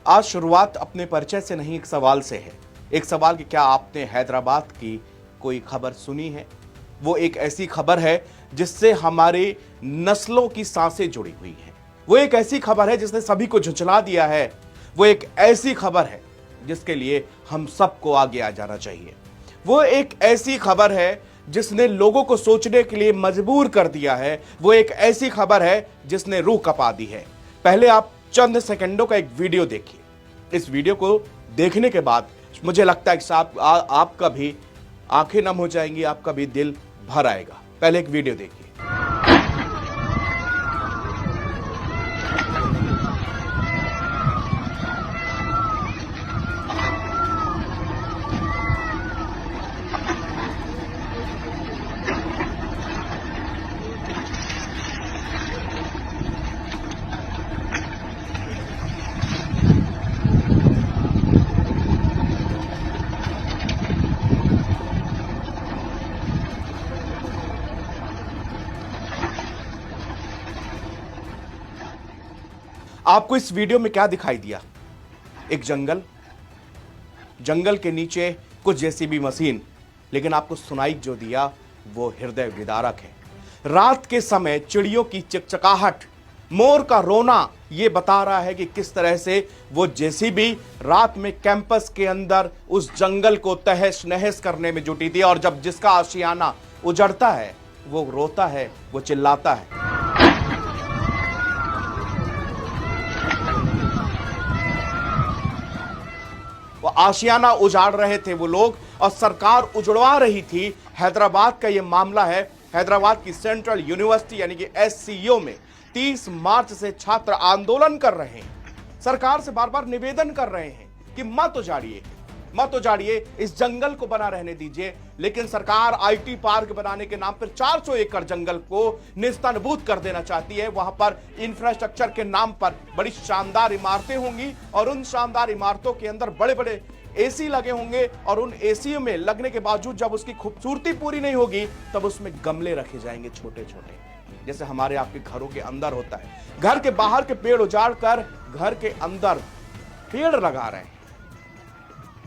आज शुरुआत अपने परिचय से नहीं, एक सवाल से है। एक सवाल कि क्या आपने हैदराबाद की कोई खबर सुनी है? वो एक ऐसी खबर है जिससे हमारे नस्लों की सांसें जुड़ी हुई हैं। वो एक ऐसी खबर है जिसने सभी को झुंझला दिया है। वो एक ऐसी खबर है जिसके लिए हम सबको आगे आ जाना चाहिए। वो एक ऐसी खबर है जिसने लोगों को सोचने के लिए मजबूर कर दिया है। वो एक ऐसी खबर है जिसने रूह कपा दी है। पहले आप चंद सेकंडों का एक वीडियो देखिए। इस वीडियो को देखने के बाद मुझे लगता है कि साहब आपका भी आंखें नम हो जाएंगी, आपका भी दिल भर आएगा। पहले एक वीडियो देखिए। आपको इस वीडियो में क्या दिखाई दिया? एक जंगल के नीचे कुछ जेसीबी मशीन, लेकिन आपको सुनाई जो दिया वो हृदय विदारक है। रात के समय चिड़ियों की चिकचिकाहट, मोर का रोना ये बता रहा है कि किस तरह से वो जेसीबी रात में कैंपस के अंदर उस जंगल को तहस नहस करने में जुटी थी। और जब जिसका आशियाना उजड़ता है वो रोता है, वो चिल्लाता है। वो आशियाना उजाड़ रहे थे वो लोग और सरकार उजड़वा रही थी। हैदराबाद का ये मामला है। हैदराबाद की सेंट्रल यूनिवर्सिटी यानी कि एससीयू में 30 मार्च से छात्र आंदोलन कर रहे हैं। सरकार से बार बार निवेदन कर रहे हैं कि मत उजाड़िए, इस जंगल को बना रहने दीजिए। लेकिन सरकार आईटी पार्क बनाने के नाम पर 400 एकड़ जंगल को निस्तनबूत कर देना चाहती है। वहां पर इंफ्रास्ट्रक्चर के नाम पर बड़ी शानदार इमारतें होंगी और उन शानदार इमारतों के अंदर बड़े बड़े एसी लगे होंगे और उन एसी में लगने के बावजूद जब उसकी खूबसूरती पूरी नहीं होगी तब उसमें गमले रखे जाएंगे छोटे छोटे, जैसे हमारे आपके घरों के अंदर होता है। घर के बाहर के पेड़ उजाड़ कर घर के अंदर पेड़ लगा रहे हैं।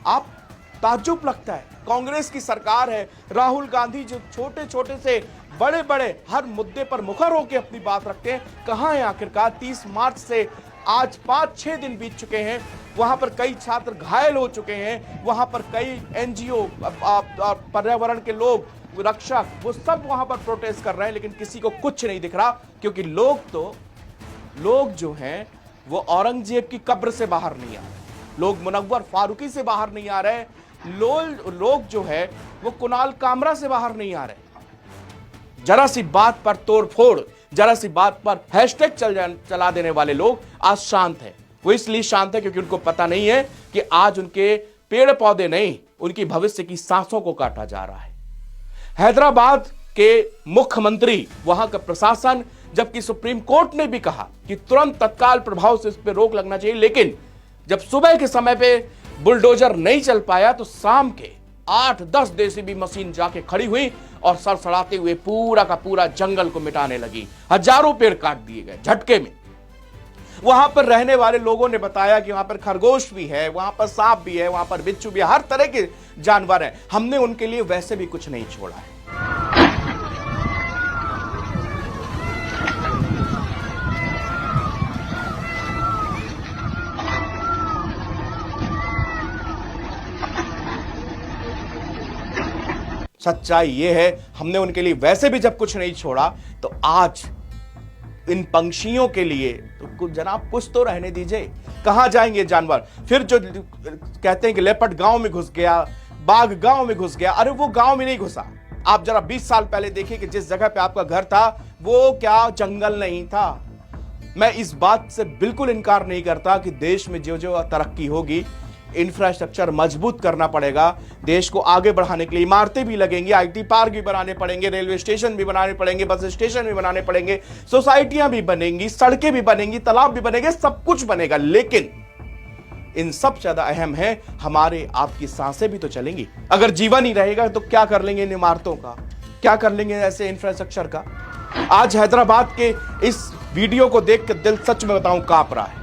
आप ताज्जुब लगता है, कांग्रेस की सरकार है, राहुल गांधी जो छोटे छोटे से बड़े बड़े हर मुद्दे पर मुखर होकर अपनी बात रखते हैं, कहां है आखिरकार? 30 मार्च से आज 5-6 दिन बीत चुके हैं। वहां पर कई छात्र घायल हो चुके हैं। वहां पर कई एनजीओ और पर्यावरण के लोग, रक्षक, वो सब वहां पर प्रोटेस्ट कर रहे हैं, लेकिन किसी को कुछ नहीं दिख रहा। क्योंकि लोग जो हैं वो औरंगजेब की कब्र से बाहर नहीं आ रहे, लोग मुनव्वर फारूकी से बाहर नहीं आ रहे, लोग जो है वो कुणाल कामरा से बाहर नहीं आ रहे। जरा सी बात पर तोड़फोड़, जरा सी बात पर हैशटैग चला देने वाले लोग आज शांत हैं। वो इसलिए शांत है क्योंकि उनको पता नहीं है कि आज उनके पेड़ पौधे नहीं, उनकी भविष्य की सांसों को काटा जा रहा है। हैदराबाद के मुख्यमंत्री, वहां का प्रशासन, जबकि सुप्रीम कोर्ट ने भी कहा कि तुरंत तत्काल प्रभाव से इस पर रोक लगना चाहिए, लेकिन जब सुबह के समय पे बुलडोजर नहीं चल पाया तो शाम के 8-10 जेसीबी मशीन जाके खड़ी हुई और सरसराते हुए पूरा का पूरा जंगल को मिटाने लगी। हजारों पेड़ काट दिए गए झटके में। वहां पर रहने वाले लोगों ने बताया कि वहां पर खरगोश भी है, वहां पर सांप भी है, वहां पर बिच्छू भी है, हर तरह के जानवर हैं। हमने उनके लिए वैसे भी कुछ नहीं छोड़ा है। सच्चाई ये है, हमने उनके लिए वैसे भी जब कुछ नहीं छोड़ा तो आज इन पंक्षियों के लिए तो जनाब कुछ तो रहने दीजिए। कहां जाएंगे जानवर? फिर जो कहते हैं कि लेपर्ड गांव में घुस गया, बाघ गांव में घुस गया, अरे वो गांव में नहीं घुसा। आप जरा 20 साल पहले देखिए कि जिस जगह पे आपका घर था वो क्या जंगल नहीं था। मैं इस बात से बिल्कुल इनकार नहीं करता कि देश में जो जो तरक्की होगी, इंफ्रास्ट्रक्चर मजबूत करना पड़ेगा। देश को आगे बढ़ाने के लिए इमारतें भी लगेंगी, आईटी पार्क भी बनाने पड़ेंगे, रेलवे स्टेशन भी बनाने पड़ेंगे, बस स्टेशन भी बनाने पड़ेंगे, सोसाइटियां भी बनेंगी, सड़कें भी बनेंगी, तालाब भी बनेंगे, सब कुछ बनेगा। लेकिन इन सब ज्यादा अहम है हमारे आपकी सांसें भी तो चलेंगी। अगर जीवन ही रहेगा तो क्या कर लेंगे इन इमारतों का, क्या कर लेंगे ऐसे इंफ्रास्ट्रक्चर का। आज हैदराबाद के इस वीडियो को देख कर दिल सच में बताऊं कांप रहा है।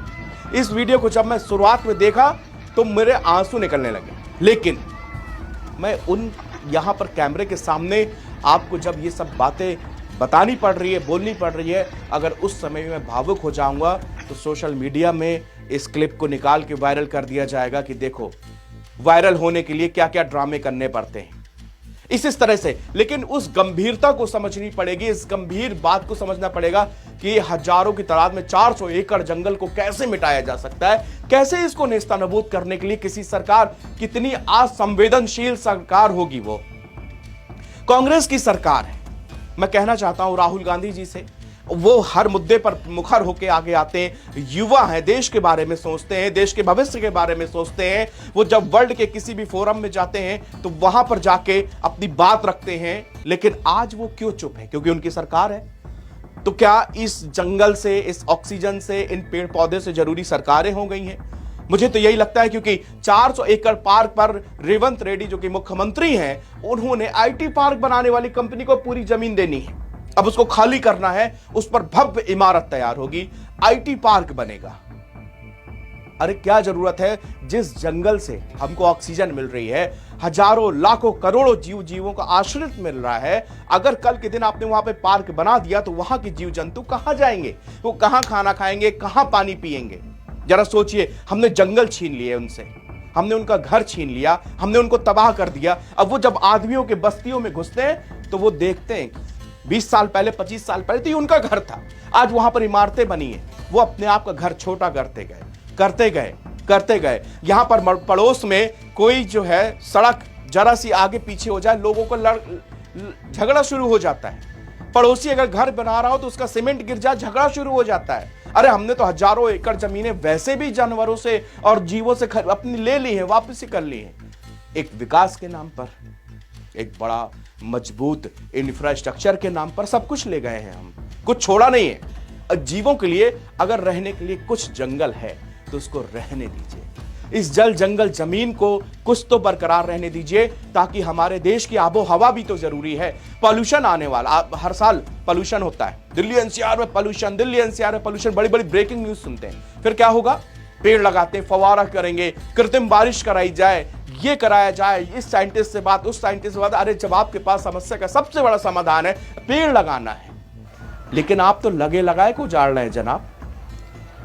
इस वीडियो को जब मैं शुरुआत में देखा तो मेरे आंसू निकलने लगे, लेकिन मैं उन यहां पर कैमरे के सामने आपको जब ये सब बातें बतानी पड़ रही है, बोलनी पड़ रही है, अगर उस समय में मैं भावुक हो जाऊंगा तो सोशल मीडिया में इस क्लिप को निकाल के वायरल कर दिया जाएगा कि देखो वायरल होने के लिए क्या क्या ड्रामे करने पड़ते हैं, इस तरह से। लेकिन उस गंभीरता को समझनी पड़ेगी, इस गंभीर बात को समझना पड़ेगा कि हजारों की तादाद में 400 एकड़ जंगल को कैसे मिटाया जा सकता है, कैसे इसको नेस्तनाबूद करने के लिए किसी सरकार, कितनी असंवेदनशील सरकार होगी वो। कांग्रेस की सरकार है। मैं कहना चाहता हूं राहुल गांधी जी से, वो हर मुद्दे पर मुखर होकर आगे आते हैं, युवा हैं, देश के बारे में सोचते हैं, देश के भविष्य के बारे में सोचते हैं। वो जब वर्ल्ड के किसी भी फोरम में जाते हैं तो वहां पर जाके अपनी बात रखते हैं। लेकिन आज वो क्यों चुप है? क्योंकि उनकी सरकार है। तो क्या इस जंगल से, इस ऑक्सीजन से, इन पेड़ पौधे से जरूरी सरकारें हो गई हैं? मुझे तो यही लगता है, क्योंकि 400 एकड़ पार्क पर रेवंत रेड्डी जो कि मुख्यमंत्री हैं, उन्होंने आईटी पार्क बनाने वाली कंपनी को पूरी जमीन देनी है। अब उसको खाली करना है, उस पर भव्य इमारत तैयार होगी, आईटी पार्क बनेगा। अरे क्या जरूरत है? जिस जंगल से हमको ऑक्सीजन मिल रही है, हजारों लाखों करोड़ों जीवों का आश्रित मिल रहा है, अगर कल के दिन आपने वहां पे पार्क बना दिया तो वहां के जीव जंतु कहां जाएंगे? वो कहां खाना खाएंगे, कहां पानी पिएंगे? जरा सोचिए, हमने जंगल छीन लिए उनसे, हमने उनका घर छीन लिया, हमने उनको तबाह कर दिया। अब वो जब आदमियों के बस्तियों में घुसते हैं तो वो देखते हैं 20 साल पहले, 25 साल पहले तो ये उनका घर था, आज वहां पर इमारतें बनी है। वो अपने आप का घर छोटा करते गए। यहां पर पड़ोस में कोई जो है सड़क जरा सी आगे पीछे हो जाए, लोगों को झगड़ा शुरू हो जाता है। पड़ोसी अगर घर बना रहा हो तो उसका सीमेंट गिर जाए, झगड़ा शुरू हो जाता है। अरे हमने तो हजारों एकड़ जमीनें वैसे भी जानवरों से और जीवों से अपनी ले ली है, वापस कर ली है। एक विकास के नाम पर, एक बड़ा मजबूत इंफ्रास्ट्रक्चर के नाम पर सब कुछ ले गए हैं हम, कुछ छोड़ा नहीं है। जीवों के लिए अगर रहने के लिए कुछ जंगल है तो उसको रहने दीजिए, इस जल जंगल जमीन को कुछ तो बरकरार रहने दीजिए, ताकि हमारे देश की आबो हवा भी तो जरूरी है। पॉल्यूशन आने वाला, हर साल पॉल्यूशन होता है, दिल्ली एनसीआर में पॉल्यूशन, बड़ी बड़ी ब्रेकिंग न्यूज सुनते हैं। फिर क्या होगा? पेड़ लगाते, फवारा करेंगे, कृत्रिम बारिश कराई जाए, ये कराया जाए, इस साइंटिस्ट से बात, उस साइंटिस्ट से बात। अरे जब आपके पास समस्या का सबसे बड़ा समाधान है पेड़ लगाना है, लेकिन आप तो लगे लगाए को उजाड़ रहे हैं जनाब।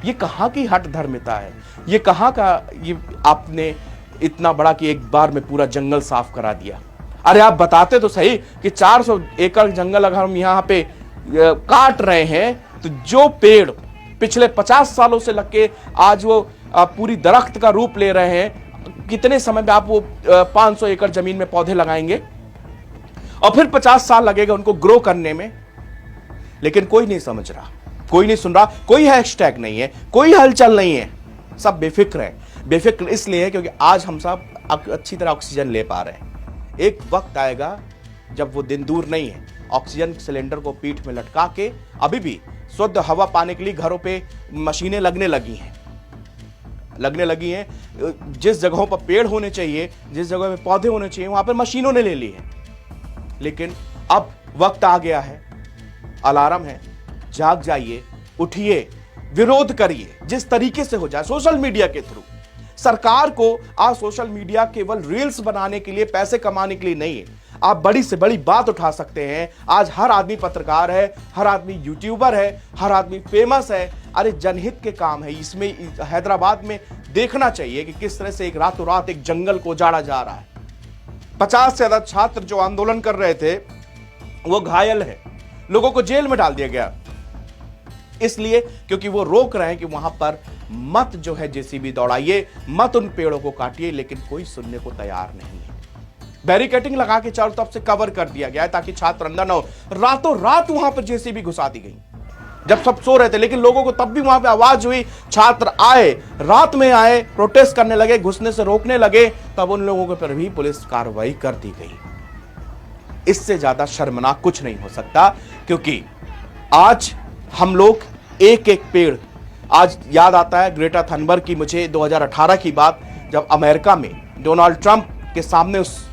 ये कहां की हट धर्मिता है? ये कहां का, ये आपने इतना बड़ा कि एक बार में पूरा जंगल साफ करा दिया। अरे आप बताते तो सही कि 400 एकड़ जंगल अगर हम यहां पे काट रहे हैं तो जो पेड़ पिछले 50 सालों से लग के आज वो पूरी दरख्त का रूप ले रहे हैं, कितने समय में आप वो 500 एकड़ जमीन में पौधे लगाएंगे और फिर 50 साल लगेगा उनको ग्रो करने में। लेकिन कोई नहीं समझ रहा, कोई नहीं सुन रहा, कोई हैशटैग नहीं है, कोई हलचल नहीं है, सब बेफिक्र है। बेफिक्र इसलिए है क्योंकि आज हम सब अच्छी तरह ऑक्सीजन ले पा रहे हैं। एक वक्त आएगा जब वो दिन दूर नहीं है, ऑक्सीजन सिलेंडर को पीठ में लटका के अभी भी शुद्ध हवा पाने के लिए घरों पे मशीनें लगने लगी हैं। जिस जगहों पर पेड़ होने चाहिए, जिस जगह पे पौधे होने चाहिए, वहां पर मशीनों ने ले ली है। लेकिन अब वक्त आ गया है, अलार्म है, जाग जाइए, उठिए, विरोध करिए, जिस तरीके से हो जाए, सोशल मीडिया के थ्रू। सरकार को आज सोशल मीडिया केवल रील्स बनाने के लिए, पैसे कमाने के लिए नहीं है। आप बड़ी से बड़ी बात उठा सकते हैं। आज हर आदमी पत्रकार है, हर आदमी यूट्यूबर है, हर आदमी फेमस है। अरे जनहित के काम है। इसमें हैदराबाद में देखना चाहिए कि किस तरह से एक रातों रात एक जंगल को उजाड़ा जा रहा है। 50 से ज्यादा छात्र जो आंदोलन कर रहे थे वो घायल है, लोगों को जेल में डाल दिया गया, इसलिए क्योंकि वो रोक रहे हैं कि वहां पर मत जो है जेसीबी दौड़ाइए, मत उन पेड़ों को काटिए। लेकिन कोई सुनने को तैयार नहीं है। बैरिकेटिंग लगा के चारों तरफ से कवर कर दिया गया है ताकि छात्र अंदर न हो। रातों रात वहां पर जेसीबी घुसा दी गई जब सब सो रहे थे, लेकिन लोगों को तब भी वहां पे आवाज हुई, छात्र आए, रात में आए, प्रोटेस्ट करने लगे, घुसने से रोकने लगे, तब उन लोगों के पर भी पुलिस कार्रवाई कर दी गई। इससे ज्यादा शर्मनाक कुछ नहीं हो सकता, क्योंकि आज हम लोग एक एक पेड़, आज याद आता है ग्रेटा थनबर्ग की मुझे 2018 की बात, जब अमेरिका में डोनाल्ड ट्रंप के सामने उस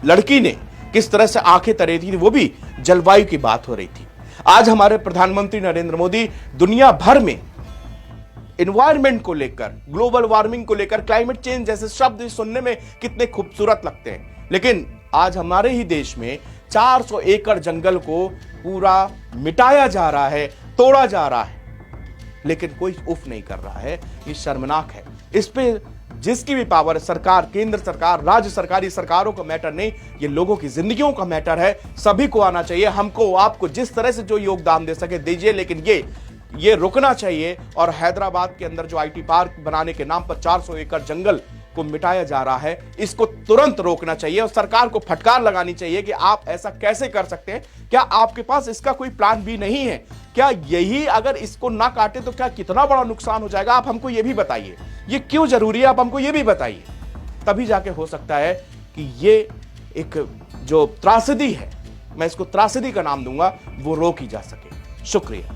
लड़की ने किस तरह से आंखें तरे थी, वो भी जलवायु की बात हो रही थी। आज हमारे प्रधानमंत्री नरेंद्र मोदी दुनिया भर में एनवायरनमेंट को लेकर, ग्लोबल वार्मिंग को लेकर, क्लाइमेट चेंज जैसे शब्द सुनने में कितने खूबसूरत लगते हैं, लेकिन आज हमारे ही देश में 400 एकड़ जंगल को पूरा मिटाया जा रहा है, तोड़ा जा रहा है, लेकिन कोई उफ नहीं कर रहा है। ये शर्मनाक है। इस पे जिसकी भी पावर, सरकार, केंद्र सरकार, राज्य सरकारी सरकारों का मैटर नहीं, ये लोगों की जिंदगियों का मैटर है। सभी को आना चाहिए, हमको आपको जिस तरह से जो योगदान दे सके दीजिए, लेकिन ये रुकना चाहिए। और हैदराबाद के अंदर जो आईटी पार्क बनाने के नाम पर 400 एकड़ जंगल को मिटाया जा रहा है, इसको तुरंत रोकना चाहिए और सरकार को फटकार लगानी चाहिए कि आप ऐसा कैसे कर सकते हैं। क्या आपके पास इसका कोई प्लान भी नहीं है? क्या यही अगर इसको ना काटे तो क्या कितना बड़ा नुकसान हो जाएगा? आप हमको ये भी बताइए, ये क्यों जरूरी है, आप हमको ये भी बताइए। तभी जाके हो सकता है कि ये एक जो त्रासदी है, मैं इसको त्रासदी का नाम दूंगा, वो रोकी जा सके। शुक्रिया।